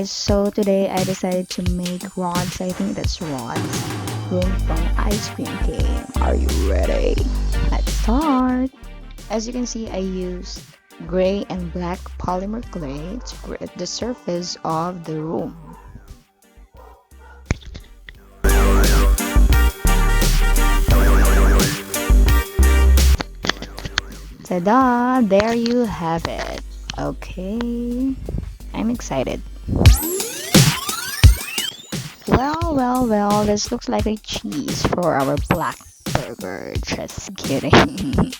guys, so today I decided to make rods. I think that's rods. Room from ice cream game. Are you ready? Let's start. As you can see, I used gray and black polymer clay to create the surface of the room. Ta-da! There you have it. Okay, I'm excited. Well, this looks like a cheese for our black burger. Just kidding.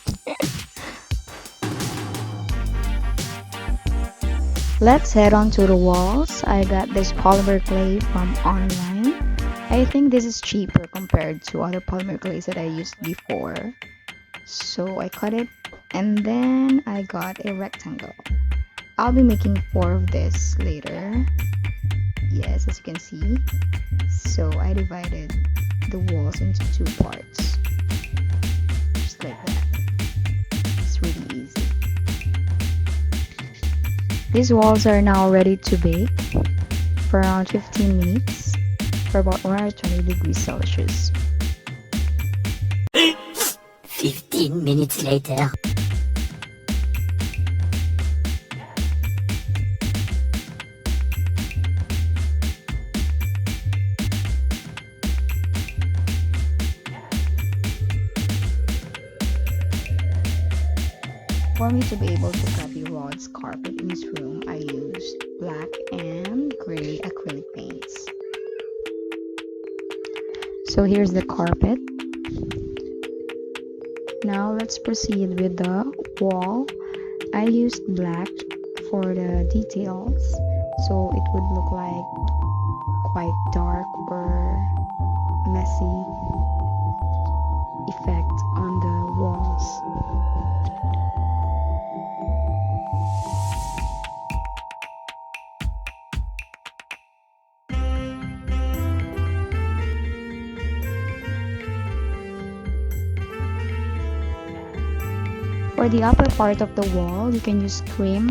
Let's head on to the walls. I got this polymer clay from online. I think this is cheaper compared to other polymer clays that I used before. So I cut it and then I got a rectangle. I'll be making 4 of this later. Yes, as you can see. So I divided the walls into 2 parts. Just like that. It's really easy. These walls are now ready to bake for around 15 minutes for about 120 degrees Celsius. 15 minutes later. For me to be able to cut the rod's carpet in this room, I used black and gray acrylic paints. So here's the carpet. Now let's proceed with the wall. I used black for the details, so it would look like quite dark or messy effect on the walls. For the upper part of the wall, you can use cream.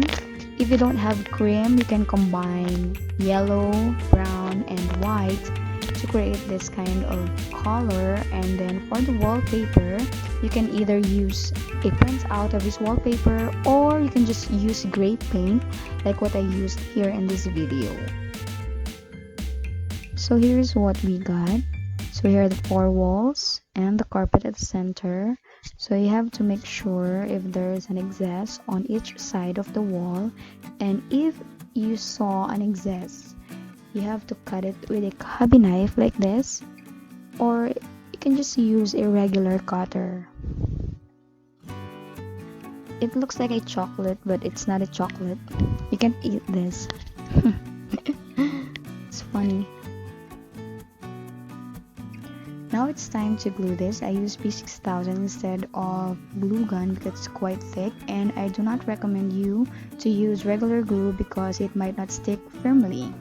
If you don't have cream, you can combine yellow, brown, and white to create this kind of color. And then for the wallpaper, you can either use a printout of this wallpaper or you can just use gray paint like what I used here in this video. So here's what we got. So here are the 4 walls and the carpet at the center. So you have to make sure if there is an excess on each side of the wall, and if you saw an excess, you have to cut it with a hobby knife like this, or you can just use a regular cutter. It looks like a chocolate, but it's not a chocolate. You can't eat this. It's funny. Now it's time to glue this. I use P6000 instead of glue gun because it's quite thick, and I do not recommend you to use regular glue because it might not stick firmly.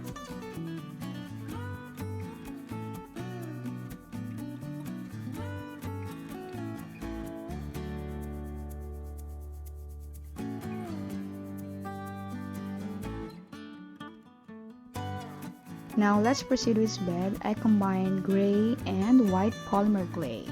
Now let's proceed with bed. I combined gray and white polymer clay.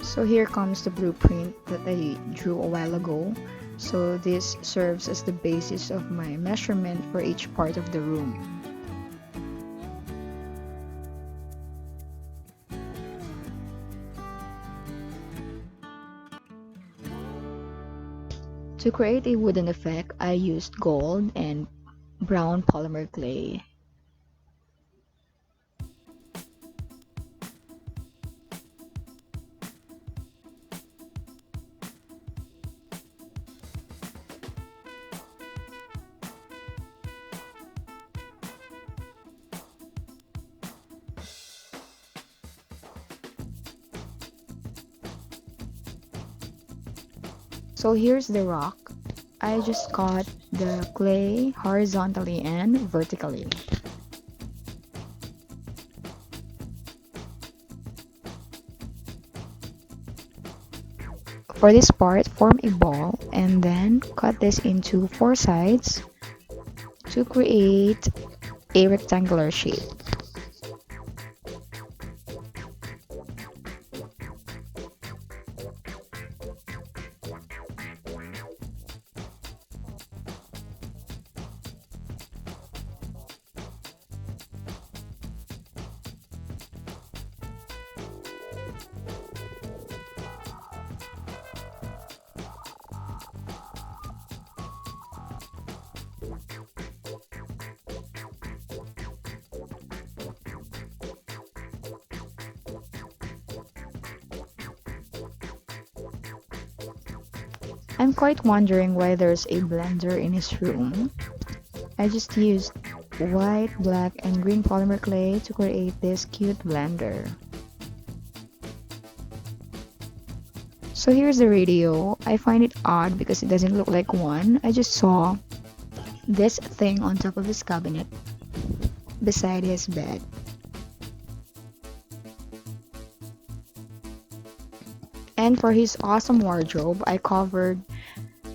So here comes the blueprint that I drew a while ago. So this serves as the basis of my measurement for each part of the room. To create a wooden effect, I used gold and brown polymer clay. So here's the rock. I just cut the clay horizontally and vertically. For this part, form a ball and then cut this into 4 sides to create a rectangular shape. I'm quite wondering why there's a blender in his room. I just used white, black, and green polymer clay to create this cute blender. So here's the radio. I find it odd because it doesn't look like one. I just saw this thing on top of his cabinet beside his bed. And for his awesome wardrobe, I covered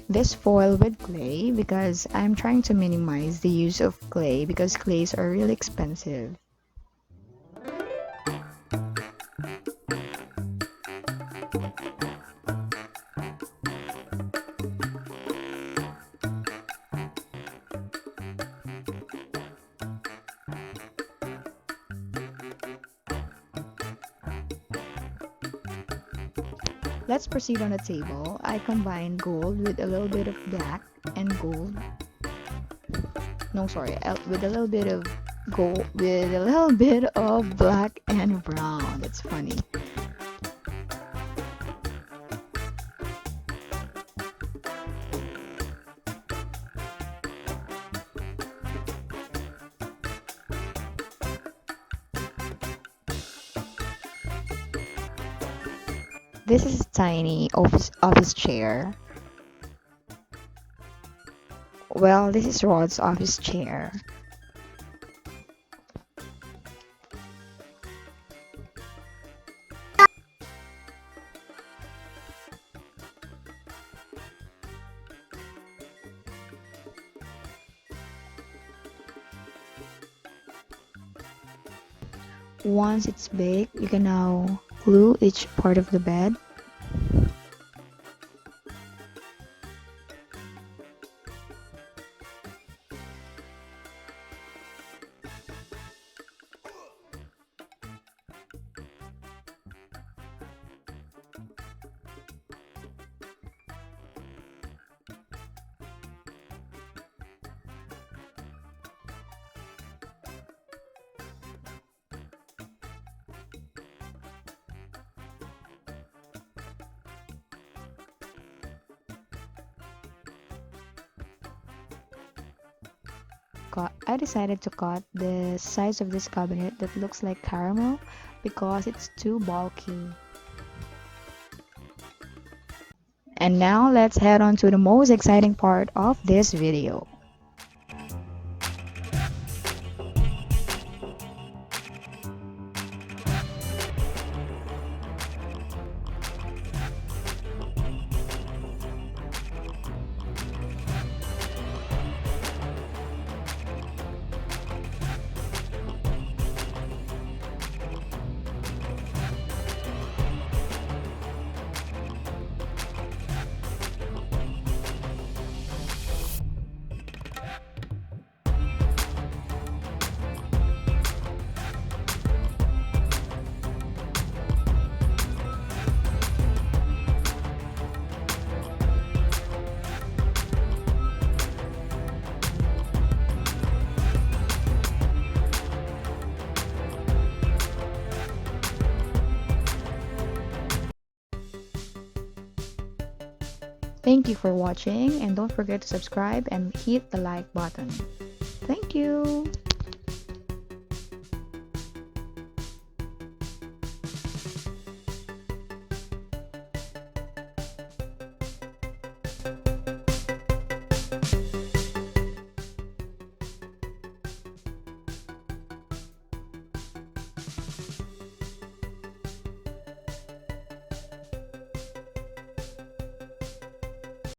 this foil with clay because I'm trying to minimize the use of clay because clays are really expensive. Let's proceed on the table. I combined gold with a little bit of black and gold. No, sorry, with a little bit of gold, with a little bit of black and brown. That's funny. This is a tiny office chair. Well, this is Rod's office chair. Once it's baked, you can now glue each part of the bed. I decided to cut the size of this cabinet that looks like caramel because it's too bulky. And now let's head on to the most exciting part of this video. Thank you for watching and don't forget to subscribe and hit the like button. Thank you.